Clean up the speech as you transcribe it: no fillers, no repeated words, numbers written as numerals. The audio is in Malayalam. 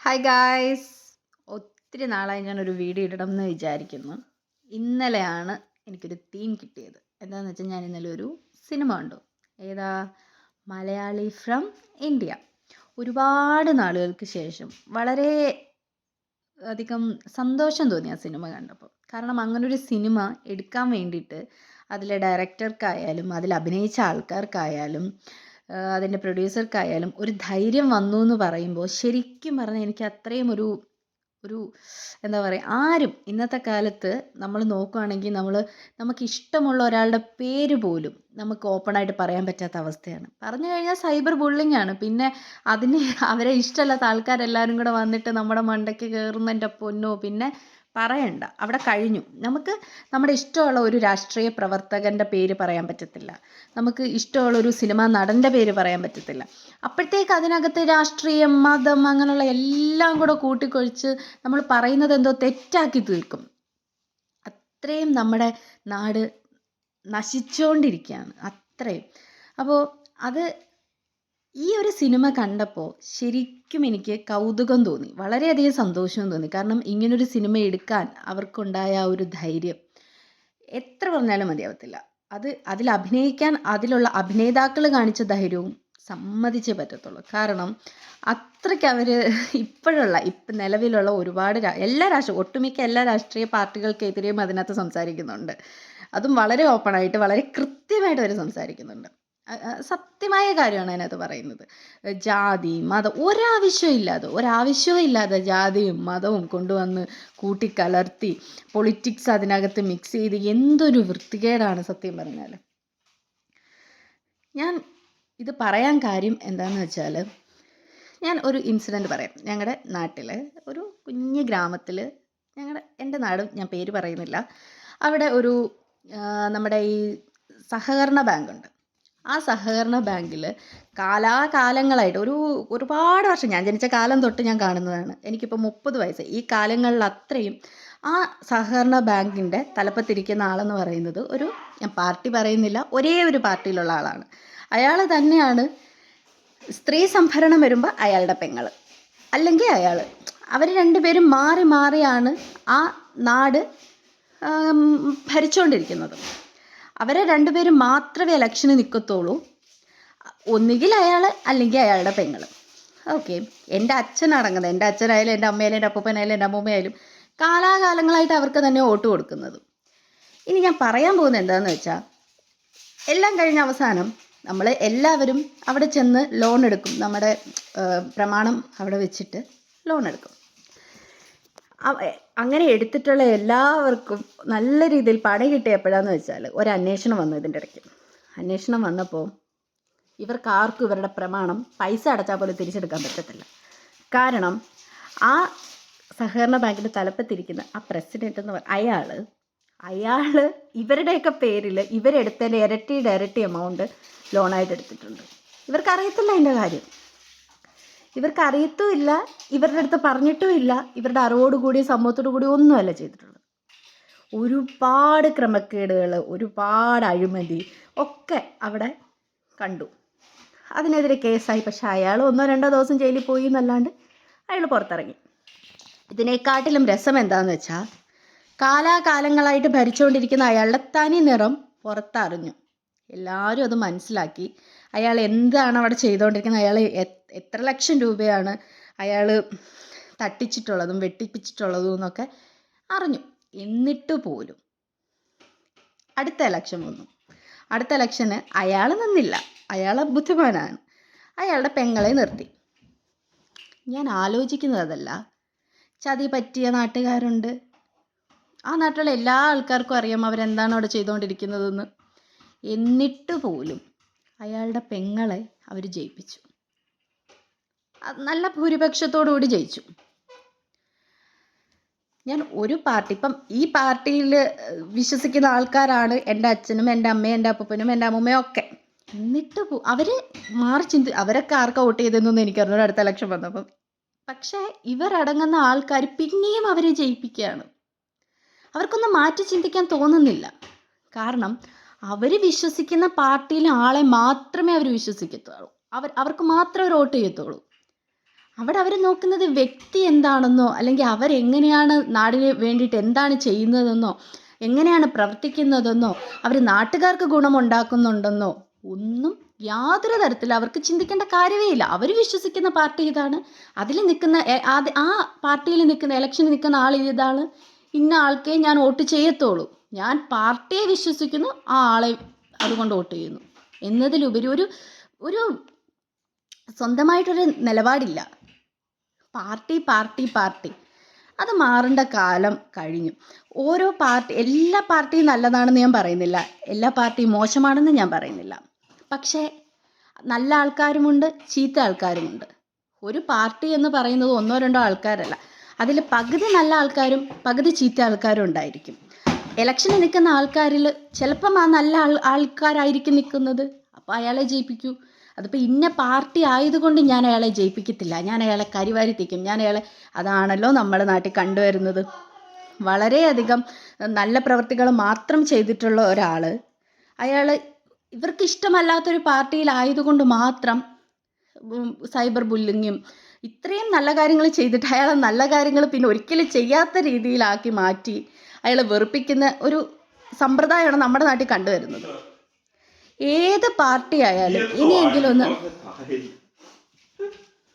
Hi guys. ഒത്തിരി നാളായി ഞാനൊരു വീഡിയോ ഇടണം എന്ന് വിചാരിക്കുന്നു. ഇന്നലെയാണ് എനിക്കൊരു തീം കിട്ടിയത്. എന്താണെന്ന് വെച്ചാൽ ഞാൻ ഇന്നലെ ഒരു സിനിമ കണ്ടു. ഏതാ? Malayali from India. ഒരുപാട് നാളുകൾക്ക് ശേഷം വളരെ അധികം സന്തോഷം തോന്നി ആ സിനിമ കണ്ടപ്പോൾ. കാരണം അങ്ങനൊരു സിനിമ എടുക്കാൻ വേണ്ടിയിട്ട് അതിലെ ഡയറക്ടർക്കായാലും അതിൽ അഭിനയിച്ച ആൾക്കാർക്കായാലും അതിൻ്റെ പ്രൊഡ്യൂസർക്കായാലും ഒരു ധൈര്യം വന്നു എന്ന് പറയുമ്പോൾ ശരിക്കും പറഞ്ഞാൽ എനിക്ക് അത്രയും ഒരു ഒരു എന്താ പറയുക, ആരും ഇന്നത്തെ കാലത്ത് നമ്മൾ നോക്കുകയാണെങ്കിൽ നമുക്ക് ഇഷ്ടമുള്ള ഒരാളുടെ പേര് പോലും നമുക്ക് ഓപ്പണായിട്ട് പറയാൻ പറ്റാത്ത അവസ്ഥയാണ്. പറഞ്ഞു കഴിഞ്ഞാൽ സൈബർ ബുള്ളിങ് ആണ്. പിന്നെ അതിന് അവരെ ഇഷ്ടമല്ലാത്ത ആൾക്കാരെല്ലാവരും കൂടെ വന്നിട്ട് നമ്മുടെ മണ്ടയ്ക്ക് കയറുന്നതിൻ്റെ പൊന്നോ പിന്നെ പറയണ്ട, അവിടെ കഴിഞ്ഞു. നമുക്ക് നമ്മുടെ ഇഷ്ടമുള്ള ഒരു രാഷ്ട്രീയ പ്രവർത്തകൻ്റെ പേര് പറയാൻ പറ്റത്തില്ല, നമുക്ക് ഇഷ്ടമുള്ള ഒരു സിനിമാ നടൻ്റെ പേര് പറയാൻ പറ്റത്തില്ല. അപ്പോഴത്തേക്ക് അതിനകത്ത് രാഷ്ട്രീയം, മതം അങ്ങനെയുള്ള എല്ലാം കൂടെ കൂട്ടിക്കൊഴിച്ച് നമ്മൾ പറയുന്നത് എന്തോ തെറ്റാക്കി തീർക്കും. അത്രയും നമ്മുടെ നാട് നശിച്ചുകൊണ്ടിരിക്കുകയാണ്, അത്രയും. അപ്പോൾ അത് ഈ ഒരു സിനിമ കണ്ടപ്പോൾ ശരിക്കും എനിക്ക് കൗതുകം തോന്നി, വളരെയധികം സന്തോഷവും തോന്നി. കാരണം ഇങ്ങനൊരു സിനിമ എടുക്കാൻ അവർക്കുണ്ടായ ആ ഒരു ധൈര്യം എത്ര പറഞ്ഞാലും മതിയാവത്തില്ല. അതിൽ അഭിനയിക്കാൻ അതിലുള്ള അഭിനേതാക്കൾ കാണിച്ച ധൈര്യവും സമ്മതിച്ചേ പറ്റത്തുള്ളൂ. കാരണം അത്രയ്ക്ക് അവർ ഇപ്പം നിലവിലുള്ള ഒരുപാട് ഒട്ടുമിക്ക എല്ലാ രാഷ്ട്രീയ പാർട്ടികൾക്കെതിരെയും അതിനകത്ത് സംസാരിക്കുന്നുണ്ട്. അതും വളരെ ഓപ്പണായിട്ട് വളരെ കൃത്യമായിട്ട് അവർ സംസാരിക്കുന്നുണ്ട്. സത്യമായ കാര്യമാണ് അതിനകത്ത് പറയുന്നത്. ജാതി മതം ഒരാവശ്യവും ഇല്ലാതെ ജാതിയും മതവും കൊണ്ടുവന്ന് കൂട്ടിക്കലർത്തി പൊളിറ്റിക്സ് അതിനകത്ത് മിക്സ് ചെയ്ത് എന്തൊരു വൃത്തികേടാണ് സത്യം പറഞ്ഞാൽ. ഞാൻ ഇത് പറയാൻ കാര്യം എന്താണെന്ന് വെച്ചാൽ, ഞാൻ ഒരു ഇൻസിഡൻറ്റ് പറയാം. ഞങ്ങളുടെ നാട്ടിൽ ഒരു കുഞ്ഞു ഗ്രാമത്തിൽ, എൻ്റെ നാടും ഞാൻ പേര് പറയുന്നില്ല, അവിടെ ഒരു നമ്മുടെ ഈ സഹകരണ ബാങ്കുണ്ട്. ആ സഹകരണ ബാങ്കിൽ കാലാകാലങ്ങളായിട്ട് ഒരുപാട് വർഷം, ഞാൻ ജനിച്ച കാലം തൊട്ട് ഞാൻ കാണുന്നതാണ്. എനിക്കിപ്പോൾ 30 വയസ്സ്. ഈ കാലങ്ങളിൽ അത്രയും ആ സഹകരണ ബാങ്കിൻ്റെ തലപ്പത്തിരിക്കുന്ന ആളെന്ന് പറയുന്നത് ഞാൻ പാർട്ടി പറയുന്നില്ല, ഒരേ ഒരു പാർട്ടിയിലുള്ള ആളാണ്. അയാൾ തന്നെയാണ് സ്ത്രീ സംവരണം വരുമ്പോൾ അയാളുടെ പെങ്ങൾ, അല്ലെങ്കിൽ അവർ രണ്ടുപേരും മാറി മാറിയാണ് ആ നാട് ഭരിച്ചുകൊണ്ടിരിക്കുന്നത്. അവരെ രണ്ടുപേരും മാത്രമേ ഇലക്ഷന് നിൽക്കത്തുള്ളൂ. ഒന്നുകിൽ അയാൾ അല്ലെങ്കിൽ അയാളുടെ പെങ്ങൾ. ഓക്കെ, എൻ്റെ അച്ഛനടങ്ങുന്നത്, എൻ്റെ അച്ഛനായാലും എൻ്റെ അമ്മയായാലും എൻ്റെ അപ്പൂപ്പനായാലും എൻ്റെ അമ്മൂമ്മയായാലും കാലാകാലങ്ങളായിട്ട് അവർക്ക് തന്നെ വോട്ട് കൊടുക്കുന്നത്. ഇനി ഞാൻ പറയാൻ പോകുന്നത് എന്താണെന്ന് വെച്ചാൽ, എല്ലാം കഴിഞ്ഞ അവസാനം നമ്മൾ എല്ലാവരും അവിടെ ചെന്ന് ലോൺ എടുക്കും. നമ്മുടെ പ്രമാണം അവിടെ വെച്ചിട്ട് ലോൺ എടുക്കും. അങ്ങനെ എടുത്തിട്ടുള്ള എല്ലാവർക്കും നല്ല രീതിയിൽ പണി കിട്ടിയപ്പോഴാന്ന് വെച്ചാൽ ഒരു അന്വേഷണം വന്നു. ഇതിൻ്റെ ഇടയ്ക്ക് അന്വേഷണം വന്നപ്പോൾ ഇവർക്കാർക്കും ഇവരുടെ പ്രമാണം പൈസ അടച്ചാൽ പോലും തിരിച്ചെടുക്കാൻ പറ്റത്തില്ല. കാരണം ആ സഹകരണ ബാങ്കിൻ്റെ തലപ്പത്തിരിക്കുന്ന ആ പ്രസിഡൻ്റ് എന്ന് പറയുന്ന അയാൾ ഇവരുടെയൊക്കെ പേരിൽ ഇവരെടുത്തതിൻ്റെ ഇരട്ടി എമൗണ്ട് ലോണായിട്ട് എടുത്തിട്ടുണ്ട്. ഇവർക്കറിയത്തില്ല അതിൻ്റെ കാര്യം, ഇവർക്കറിയത്തുമില്ല, ഇവരുടെ അടുത്ത് പറഞ്ഞിട്ടുമില്ല, ഇവരുടെ അറിവോടുകൂടി സമൂഹത്തോടു കൂടി ഒന്നുമല്ല ചെയ്തിട്ടുള്ളത്. ഒരുപാട് ക്രമക്കേടുകൾ, ഒരുപാട് അഴിമതി ഒക്കെ അവിടെ കണ്ടു. അതിനെതിരെ കേസായി. പക്ഷെ അയാൾ 1-2 ദിവസം ജയിലിൽ പോയി എന്നല്ലാണ്ട് അയാൾ പുറത്തിറങ്ങി. ഇതിനെക്കാട്ടിലും രസം എന്താണെന്ന് വെച്ചാൽ, കാലാകാലങ്ങളായിട്ട് ഭരിച്ചുകൊണ്ടിരിക്കുന്ന അയാളുടെ തനി നിറം പുറത്തറിഞ്ഞു. എല്ലാവരും അത് മനസ്സിലാക്കി. അയാൾ എന്താണ് അവിടെ ചെയ്തുകൊണ്ടിരിക്കുന്നത്, അയാൾ എത്ര ലക്ഷം രൂപയാണ് അയാൾ തട്ടിച്ചിട്ടുള്ളതും വെട്ടിപ്പിച്ചിട്ടുള്ളതും എന്നൊക്കെ അറിഞ്ഞു. എന്നിട്ട് പോലും അടുത്ത ഇലക്ഷൻ വന്നു. അടുത്ത ഇലക്ഷന് അയാൾ നിന്നില്ല. അയാൾ ബുദ്ധിമാനാണ്, അയാളുടെ പെങ്ങളെ നിർത്തി. ഞാൻ ആലോചിക്കുന്നത് അതല്ല, ചതി പറ്റിയ നാട്ടുകാരുണ്ട്. ആ നാട്ടിലുള്ള എല്ലാ ആൾക്കാർക്കും അറിയാം അവരെന്താണ് അവിടെ ചെയ്തുകൊണ്ടിരിക്കുന്നതെന്ന്. എന്നിട്ട് പോലും അയാളുടെ പെങ്ങളെ അവർ ജയിപ്പിച്ചു. നല്ല ഭൂരിപക്ഷത്തോടു കൂടി ജയിച്ചു. ഞാൻ ഒരു പാർട്ടി, ഇപ്പം ഈ പാർട്ടിയിൽ വിശ്വസിക്കുന്ന ആൾക്കാരാണ് എൻ്റെ അച്ഛനും എൻ്റെ അമ്മയും എൻ്റെ അപ്പൂപ്പനും എൻ്റെ അമ്മൂമ്മയും ഒക്കെ. എന്നിട്ട് അവർ അവരൊക്കെ ആർക്കാ വോട്ട് ചെയ്തതെന്നൊന്നും എനിക്കറിഞ്ഞു അടുത്ത ഇലക്ഷൻ വന്നപ്പം. പക്ഷേ ഇവരടങ്ങുന്ന ആൾക്കാർ പിന്നെയും അവരെ ജയിപ്പിക്കുകയാണ്. അവർക്കൊന്നും മാറ്റി ചിന്തിക്കാൻ തോന്നുന്നില്ല. കാരണം അവർ വിശ്വസിക്കുന്ന പാർട്ടിയിലെ ആളെ മാത്രമേ അവർ വിശ്വസിക്കത്തുള്ളൂ. അവർക്ക് മാത്രമേ ഒരു വോട്ട് ചെയ്യത്തുള്ളൂ. അവിടെ അവർ നോക്കുന്നത് വ്യക്തി എന്താണെന്നോ അല്ലെങ്കിൽ അവരെങ്ങനെയാണ് നാടിന് വേണ്ടിയിട്ട് എന്താണ് ചെയ്യുന്നതെന്നോ എങ്ങനെയാണ് പ്രവർത്തിക്കുന്നതെന്നോ അവർ നാട്ടുകാർക്ക് ഗുണമുണ്ടാക്കുന്നുണ്ടെന്നോ ഒന്നും യാതൊരു തരത്തിൽ അവർക്ക് ചിന്തിക്കേണ്ട കാര്യമേ ഇല്ല. അവർ വിശ്വസിക്കുന്ന പാർട്ടി ഇതാണ്, അതിൽ നിൽക്കുന്ന ആ പാർട്ടിയിൽ നിൽക്കുന്ന ഇലക്ഷന് നിൽക്കുന്ന ആൾ ഇതാണ്, ഇന്ന ആൾക്കേ ഞാൻ വോട്ട് ചെയ്യത്തുള്ളൂ, ഞാൻ പാർട്ടിയെ വിശ്വസിക്കുന്നു, ആ ആളെ അതുകൊണ്ട് വോട്ട് ചെയ്യുന്നു എന്നതിലുപരി ഒരു ഒരു സ്വന്തമായിട്ടൊരു നിലപാടില്ല. പാർട്ടി പാർട്ടി പാർട്ടി അത് മാറേണ്ട കാലം കഴിഞ്ഞു. ഓരോ പാർട്ടി, എല്ലാ പാർട്ടിയും നല്ലതാണെന്ന് ഞാൻ പറയുന്നില്ല, എല്ലാ പാർട്ടിയും മോശമാണെന്ന് ഞാൻ പറയുന്നില്ല. പക്ഷേ നല്ല ആൾക്കാരുമുണ്ട്, ചീത്ത ആൾക്കാരുമുണ്ട്. ഒരു പാർട്ടി എന്ന് പറയുന്നത് ഒന്നോ രണ്ടോ ആൾക്കാരല്ല, അതിൽ പകുതി നല്ല ആൾക്കാരും പകുതി ചീത്ത ആൾക്കാരും ഉണ്ടായിരിക്കും. ഇലക്ഷന് നിൽക്കുന്ന ആൾക്കാരിൽ ചിലപ്പം ആ നല്ല ആൾക്കാരായിരിക്കും നിൽക്കുന്നത്, അപ്പോൾ അയാളെ ജയിപ്പിക്കൂ. അതിപ്പോൾ ഇന്ന പാർട്ടി ആയതുകൊണ്ട് ഞാൻ അയാളെ ജയിപ്പിക്കത്തില്ല, ഞാൻ അയാളെ കരിവാരി തേക്കും, ഞാൻ അയാളെ, അതാണല്ലോ നമ്മുടെ നാട്ടിൽ കണ്ടുവരുന്നത്. വളരെയധികം നല്ല പ്രവൃത്തികൾ മാത്രം ചെയ്തിട്ടുള്ള ഒരാൾ, അയാൾ ഇവർക്ക് ഇഷ്ടമല്ലാത്തൊരു പാർട്ടിയിലായതുകൊണ്ട് മാത്രം സൈബർ ബുള്ളിങ്ങും ഇത്രയും നല്ല കാര്യങ്ങൾ ചെയ്തിട്ട് അയാളെ നല്ല കാര്യങ്ങൾ പിന്നെ ഒരിക്കലും ചെയ്യാത്ത രീതിയിലാക്കി മാറ്റി അയാളെ വെറുപ്പിക്കുന്ന ഒരു സമ്പ്രദായമാണ് നമ്മുടെ നാട്ടിൽ കണ്ടുവരുന്നത്. ഏത് പാർട്ടി ആയാലും ഇനിയെങ്കിലും ഒന്ന്